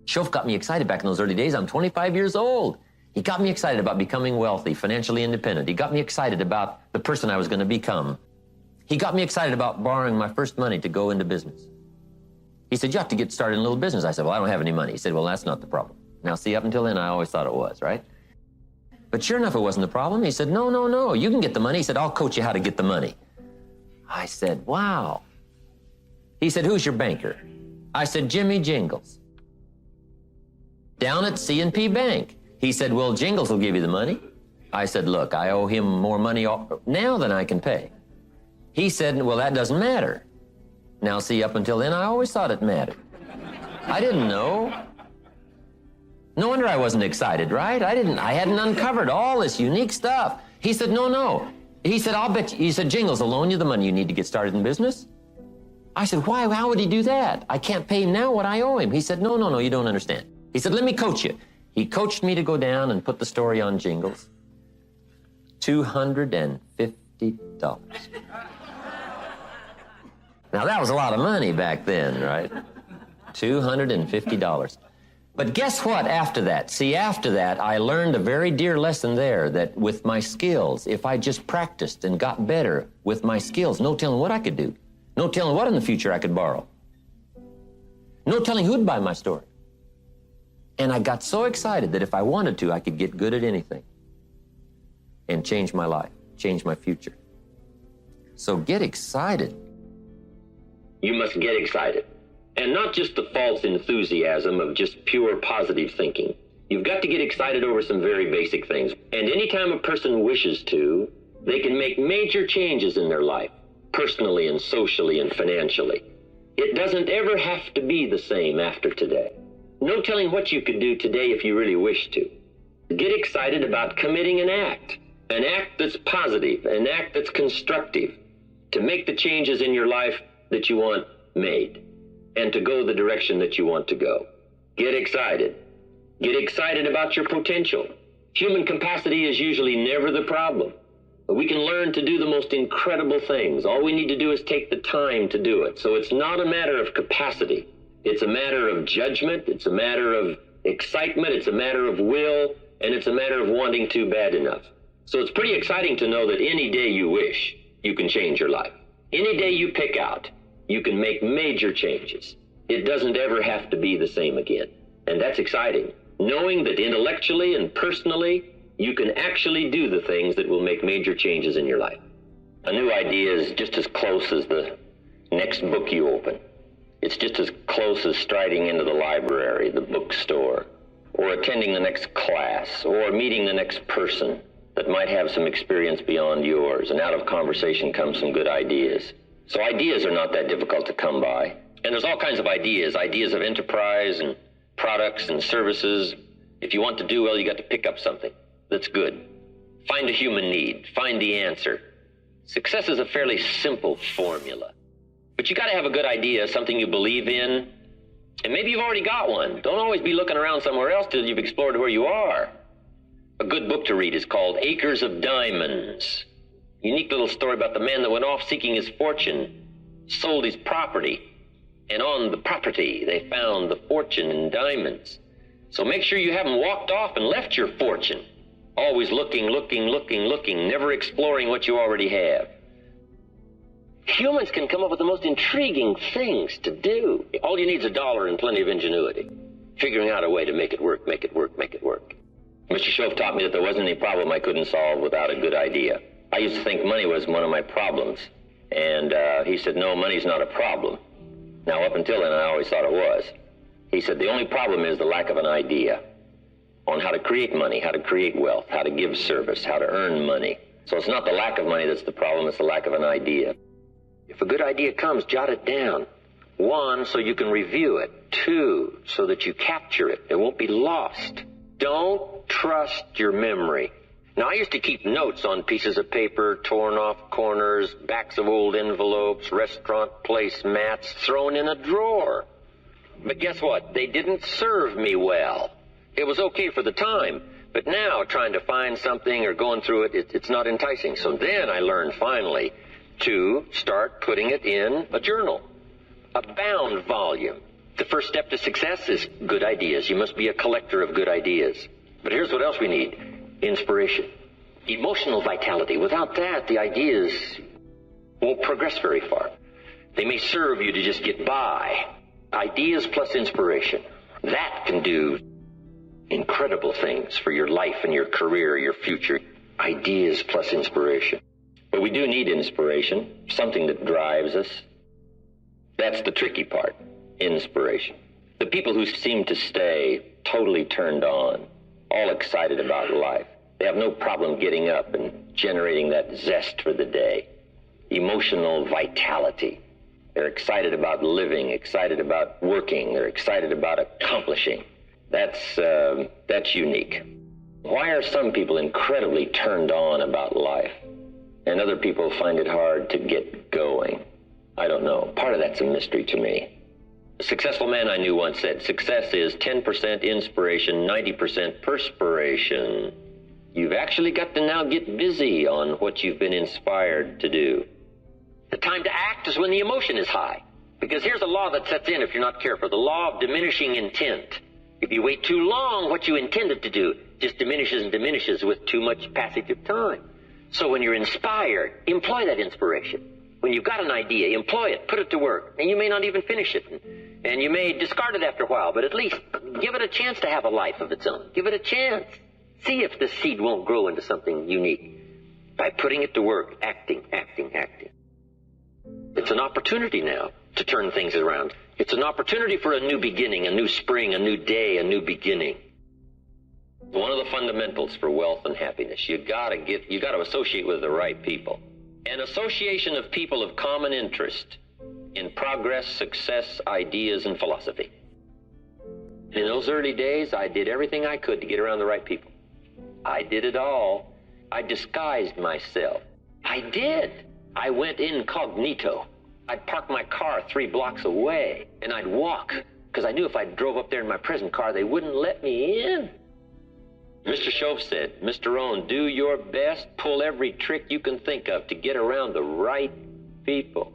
Shof got me excited back in those early days. I'm 25 years old. He got me excited about becoming wealthy, financially independent. He got me excited about the person I was going to become. He got me excited about borrowing my first money to go into business. He said, you have to get started in a little business. I said, well, I don't have any money. He said, well, that's not the problem. Now, see, up until then, I always thought it was, right? But sure enough, it wasn't the problem. He said, no, you can get the money. He said, I'll coach you how to get the money. I said, wow. He said, who's your banker? I said, Jimmy Jingles. Down at C&P Bank. He said, well, Jingles will give you the money. I said, look, I owe him more money now than I can pay. He said, well, that doesn't matter. Now, see, up until then, I always thought it mattered. I didn't know. No wonder I wasn't excited, right? I hadn't uncovered all this unique stuff. He said, no. He said, I'll bet you. He said, Jingles will loan you the money you need to get started in business. I said, why? How would he do that? I can't pay him now what I owe him. He said, no, you don't understand. He said, let me coach you. He coached me to go down and put the story on Jingles. $250. Now, that was a lot of money back then, right? $250. But guess what after that? See, after that, I learned a very dear lesson there that with my skills, if I just practiced and got better with my skills, no telling what I could do. No telling what in the future I could borrow. No telling who'd buy my story. And I got so excited that if I wanted to, I could get good at anything and change my life, change my future. So get excited. You must get excited. And not just the false enthusiasm of just pure positive thinking. You've got to get excited over some very basic things. And anytime a person wishes to, they can make major changes in their life, personally and socially and financially. It doesn't ever have to be the same after today. No telling what you could do today if you really wish to. Get excited about committing an act that's positive, an act that's constructive, to make the changes in your life that you want made, and to go the direction that you want to go. Get excited. Get excited about your potential. Human capacity is usually never the problem. But we can learn to do the most incredible things. All we need to do is take the time to do it. So it's not a matter of capacity. It's a matter of judgment. It's a matter of excitement. It's a matter of will. And it's a matter of wanting to bad enough. So it's pretty exciting to know that any day you wish, you can change your life. Any day you pick out, you can make major changes. It doesn't ever have to be the same again. And that's exciting. Knowing that intellectually and personally, you can actually do the things that will make major changes in your life. A new idea is just as close as the next book you open. It's just as close as striding into the library, the bookstore, or attending the next class, or meeting the next person that might have some experience beyond yours. And out of conversation comes some good ideas. So ideas are not that difficult to come by. And there's all kinds of ideas of enterprise and products and services. If you want to do well, you got to pick up something that's good. Find a human need. Find the answer. Success is a fairly simple formula. But you got to have a good idea, something you believe in. And maybe you've already got one. Don't always be looking around somewhere else till you've explored where you are. A good book to read is called Acres of Diamonds. Unique little story about the man that went off seeking his fortune, sold his property, and on the property they found the fortune in diamonds. So make sure you haven't walked off and left your fortune. Always looking, never exploring what you already have. Humans can come up with the most intriguing things to do. All you need is $1 and plenty of ingenuity. Figuring out a way to make it work. Mr. Shof taught me that there wasn't any problem I couldn't solve without a good idea. I used to think money was one of my problems. And he said, no, money's not a problem. Now, up until then, I always thought it was. He said, the only problem is the lack of an idea on how to create money, how to create wealth, how to give service, how to earn money. So it's not the lack of money that's the problem, it's the lack of an idea. If a good idea comes, jot it down. 1, so you can review it. 2, so that you capture it. It won't be lost. Don't trust your memory. Now, I used to keep notes on pieces of paper, torn off corners, backs of old envelopes, restaurant placemats thrown in a drawer. But guess what? They didn't serve me well. It was okay for the time, but now trying to find something or going through it, it's not enticing. So then I learned finally to start putting it in a journal, a bound volume. The first step to success is good ideas. You must be a collector of good ideas. But here's what else we need. Inspiration. Emotional vitality. Without that, the ideas won't progress very far. They may serve you to just get by. Ideas plus inspiration. That can do incredible things for your life and your career, your future. Ideas plus inspiration. But we do need inspiration, something that drives us. That's the tricky part, inspiration. The people who seem to stay totally turned on, all excited about life. They have no problem getting up and generating that zest for the day. Emotional vitality. They're excited about living, excited about working, they're excited about accomplishing. That's unique. Why are some people incredibly turned on about life and other people find it hard to get going? I don't know. Part of that's a mystery to me. A successful man I knew once said, success is 10% inspiration, 90% perspiration. You've actually got to now get busy on what you've been inspired to do. The time to act is when the emotion is high. Because here's a law that sets in if you're not careful. The law of diminishing intent. If you wait too long, what you intended to do just diminishes and diminishes with too much passage of time. So when you're inspired, employ that inspiration. When you've got an idea, employ it, put it to work. And you may not even finish it. And you may discard it after a while, but at least give it a chance to have a life of its own. Give it a chance. See if the seed won't grow into something unique by putting it to work, acting. It's an opportunity now to turn things around. It's an opportunity for a new beginning, a new spring, a new day, a new beginning. One of the fundamentals for wealth and happiness, you gotta associate with the right people. An association of people of common interest in progress, success, ideas, and philosophy. In those early days, I did everything I could to get around the right people. I did it all. I disguised myself. I did. I went incognito. I'd park my car 3 blocks away, and I'd walk, because I knew if I drove up there in my present car, they wouldn't let me in. Mr. Shove said, Mr. Rohn, do your best, pull every trick you can think of to get around the right people.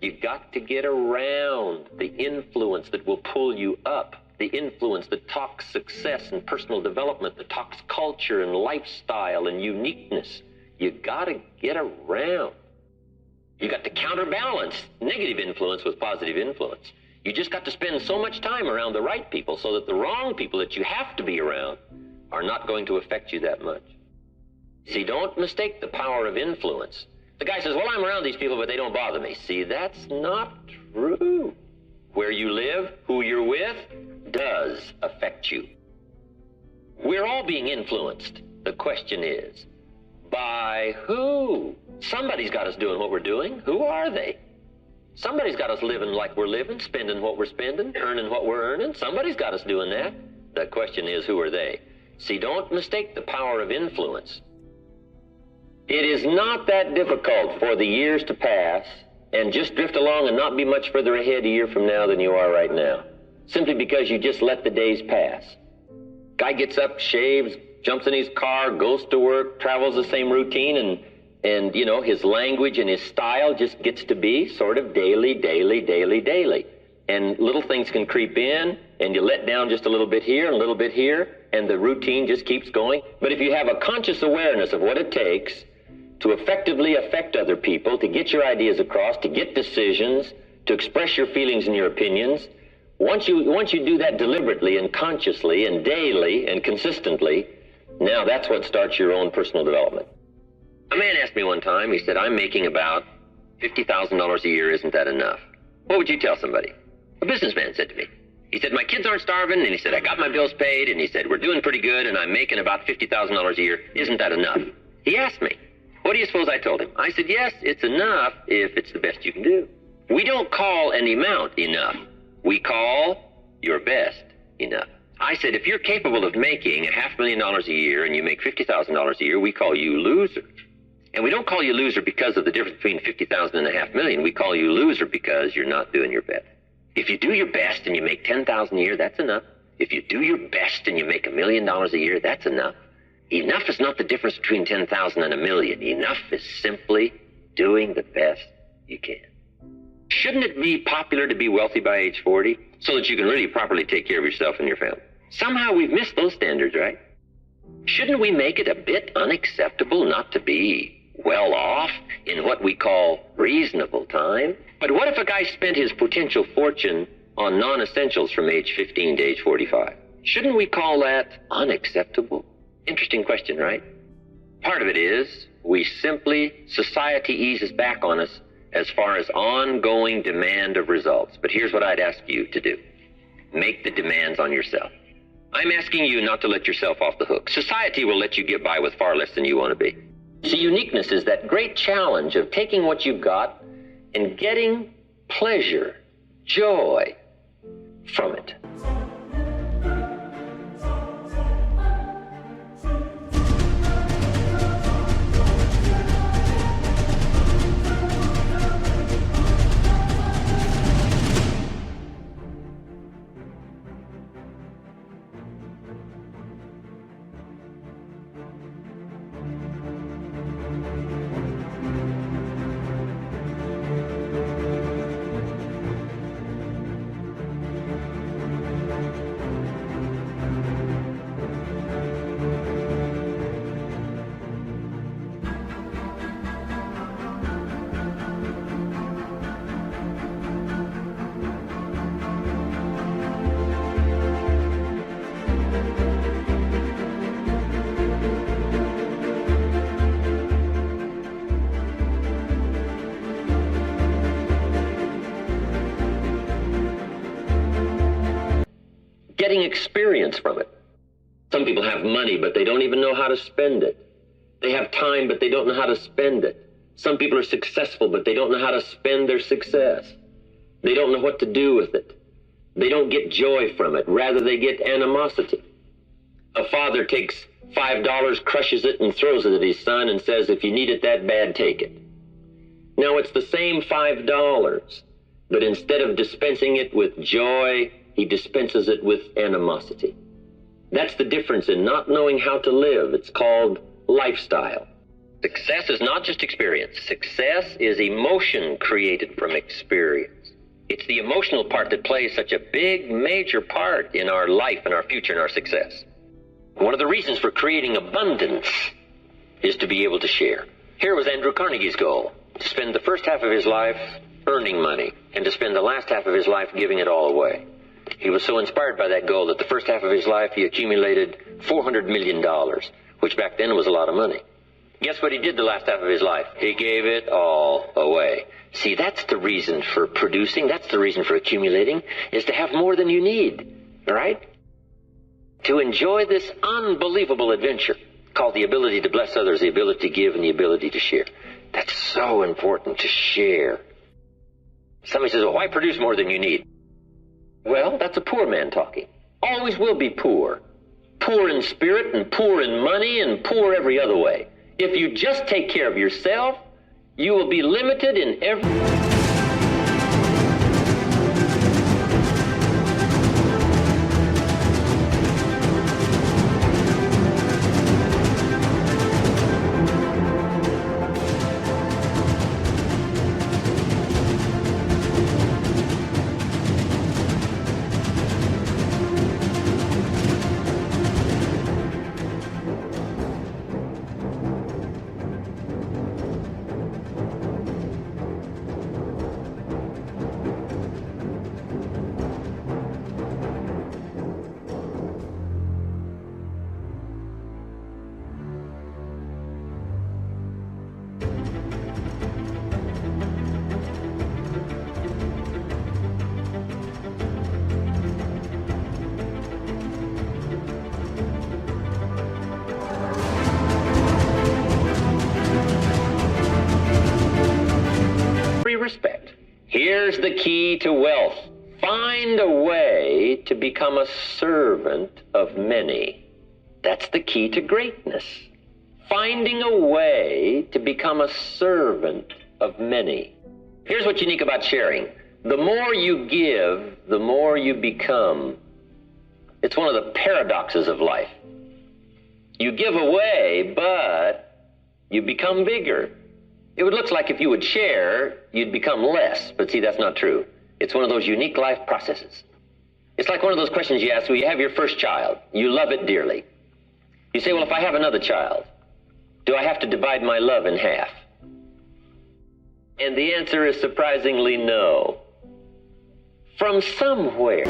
You got to get around the influence that will pull you up, the influence that talks success and personal development, that talks culture and lifestyle and uniqueness. You got to get around. You got to counterbalance negative influence with positive influence. You just got to spend so much time around the right people so that the wrong people that you have to be around are not going to affect you that much. See, don't mistake the power of influence. The guy says, well, I'm around these people, but they don't bother me. See, that's not true. Where you live, who you're with, does affect you. We're all being influenced. The question is, by who? Somebody's got us doing what we're doing. Who are they? Somebody's got us living like we're living, spending what we're spending, earning what we're earning. Somebody's got us doing that. The question is, who are they? See, don't mistake the power of influence. It is not that difficult for the years to pass and just drift along and not be much further ahead a year from now than you are right now. Simply because you just let the days pass. Guy gets up, shaves, jumps in his car, goes to work, travels the same routine, and you know, his language and his style just gets to be sort of daily. And little things can creep in, and you let down just a little bit here and a little bit here, and the routine just keeps going. But if you have a conscious awareness of what it takes to effectively affect other people, to get your ideas across, to get decisions, to express your feelings and your opinions, once you do that deliberately and consciously and daily and consistently, now that's what starts your own personal development. A man asked me one time, he said, I'm making about $50,000 a year, isn't that enough? What would you tell somebody? A businessman said to me. He said, my kids aren't starving, and he said, I got my bills paid, and he said, we're doing pretty good, and I'm making about $50,000 a year. Isn't that enough? He asked me, what do you suppose I told him? I said, yes, it's enough if it's the best you can do. We don't call an amount enough. We call your best enough. I said, if you're capable of making $500,000 a year and you make $50,000 a year, we call you loser. And we don't call you loser because of the difference between $50,000 and $500,000. We call you loser because you're not doing your best. If you do your best and you make $10,000 a year, that's enough. If you do your best and you make $1 million a year, that's enough. Enough is not the difference between 10,000 and 1 million. Enough is simply doing the best you can. Shouldn't it be popular to be wealthy by age 40? so that you can really properly take care of yourself and your family. Somehow we've missed those standards, right? Shouldn't we make it a bit unacceptable not to be well off in what we call reasonable time? But what if a guy spent his potential fortune on non-essentials from age 15 to age 45? Shouldn't we call that unacceptable? Interesting question, right? Part of it is society eases back on us as far as ongoing demand of results. But here's what I'd ask you to do. Make the demands on yourself. I'm asking you not to let yourself off the hook. Society will let you get by with far less than you want to be. See, uniqueness is that great challenge of taking what you've got and getting pleasure, joy from it. Getting experience from it. Some people have money, but they don't even know how to spend it. They have time, but they don't know how to spend it. Some people are successful, but they don't know how to spend their success. They don't know what to do with it. They don't get joy from it. Rather, they get animosity. A father takes $5, crushes it, and throws it at his son and says, if you need it that bad, take it. Now, it's the same $5, but instead of dispensing it with joy, he dispenses it with animosity. That's the difference in not knowing how to live. It's called lifestyle. Success is not just experience. Success is emotion created from experience. It's the emotional part that plays such a big, major part in our life and our future and our success. One of the reasons for creating abundance is to be able to share. Here was Andrew Carnegie's goal, to spend the first half of his life earning money and to spend the last half of his life giving it all away. He was so inspired by that goal that the first half of his life he accumulated $400 million, which back then was a lot of money. Guess what he did the last half of his life? He gave it all away. See, that's the reason for producing, that's the reason for accumulating, is to have more than you need, all right? To enjoy this unbelievable adventure called the ability to bless others, the ability to give, and the ability to share. That's so important, to share. Somebody says, well, why produce more than you need? Well, that's a poor man talking. Always will be poor. Poor in spirit and poor in money and poor every other way. If you just take care of yourself, you will be limited in every... respect. Here's the key to wealth. Find a way to become a servant of many. That's the key to greatness. Finding a way to become a servant of many. Here's what's unique about sharing. The more you give, the more you become. It's one of the paradoxes of life. You give away, but you become bigger. It would look like if you would share, you'd become less. But see, that's not true. It's one of those unique life processes. It's like one of those questions you ask when you have your first child. You love it dearly. You say, well, if I have another child, do I have to divide my love in half? And the answer is surprisingly no. From somewhere.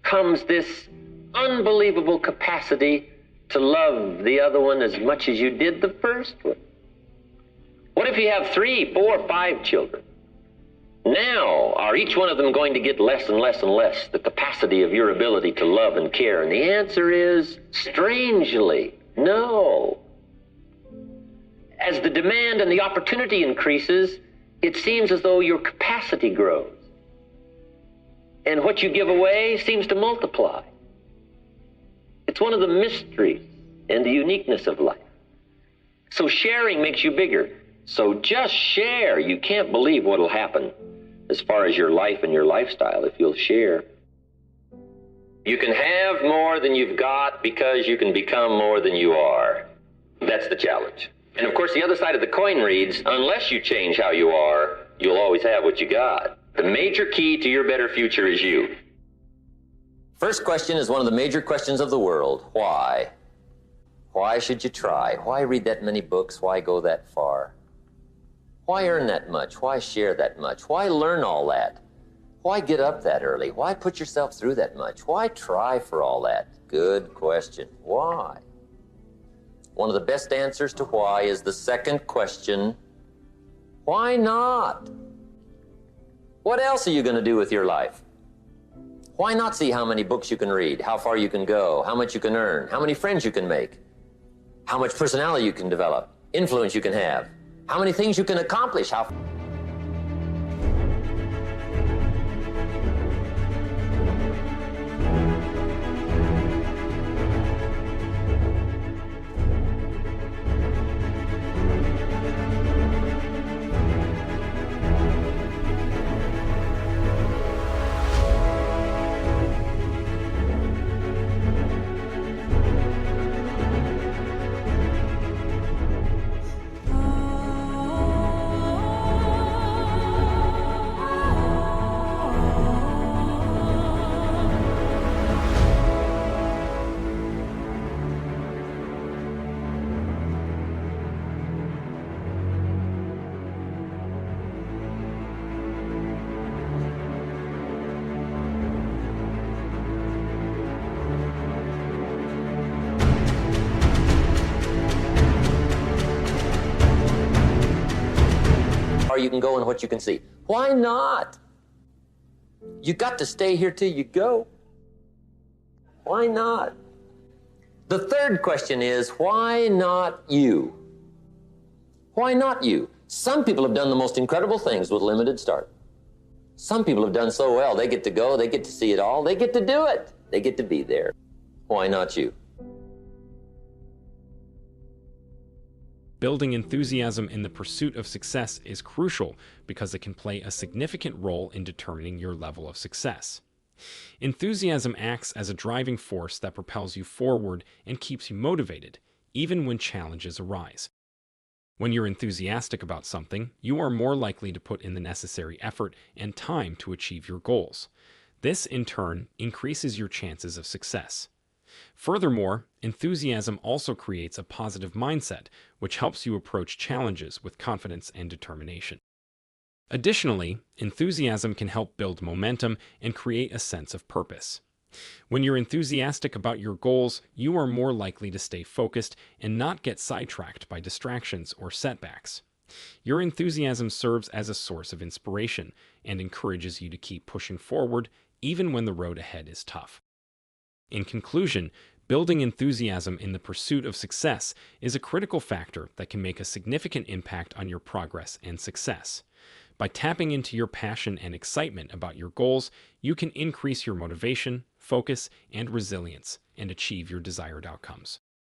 Comes this unbelievable capacity to love the other one as much as you did the first one. What if you have 3, 4, 5 children? Now, are each one of them going to get less and less and less the capacity of your ability to love and care? And the answer is, strangely, no. As the demand and the opportunity increases, it seems as though your capacity grows. And what you give away seems to multiply. It's one of the mysteries and the uniqueness of life. So sharing makes you bigger. So just share. You can't believe what will happen as far as your life and your lifestyle if you'll share. You can have more than you've got because you can become more than you are. That's the challenge. And of course, the other side of the coin reads, unless you change how you are, you'll always have what you got. The major key to your better future is you. First question is one of the major questions of the world. Why? Why should you try? Why read that many books? Why go that far? Why earn that much? Why share that much? Why learn all that? Why get up that early? Why put yourself through that much? Why try for all that? Good question. Why? One of the best answers to why is the second question, why not? What else are you going to do with your life? Why not see how many books you can read, how far you can go, how much you can earn, how many friends you can make, how much personality you can develop, influence you can have, how many things you can accomplish, how... You can go and what you can see. Why not? You got to stay here till you go. Why not? The third question is, why not you? Why not you? Some people have done the most incredible things with limited start. Some people have done so well, they get to go, they get to see it all, they get to do it. They get to be there. Why not you? Building enthusiasm in the pursuit of success is crucial because it can play a significant role in determining your level of success. Enthusiasm acts as a driving force that propels you forward and keeps you motivated, even when challenges arise. When you're enthusiastic about something, you are more likely to put in the necessary effort and time to achieve your goals. This, in turn, increases your chances of success. Furthermore, enthusiasm also creates a positive mindset, which helps you approach challenges with confidence and determination. Additionally, enthusiasm can help build momentum and create a sense of purpose. When you're enthusiastic about your goals, you are more likely to stay focused and not get sidetracked by distractions or setbacks. Your enthusiasm serves as a source of inspiration and encourages you to keep pushing forward even when the road ahead is tough. In conclusion, building enthusiasm in the pursuit of success is a critical factor that can make a significant impact on your progress and success. By tapping into your passion and excitement about your goals, you can increase your motivation, focus, and resilience and achieve your desired outcomes.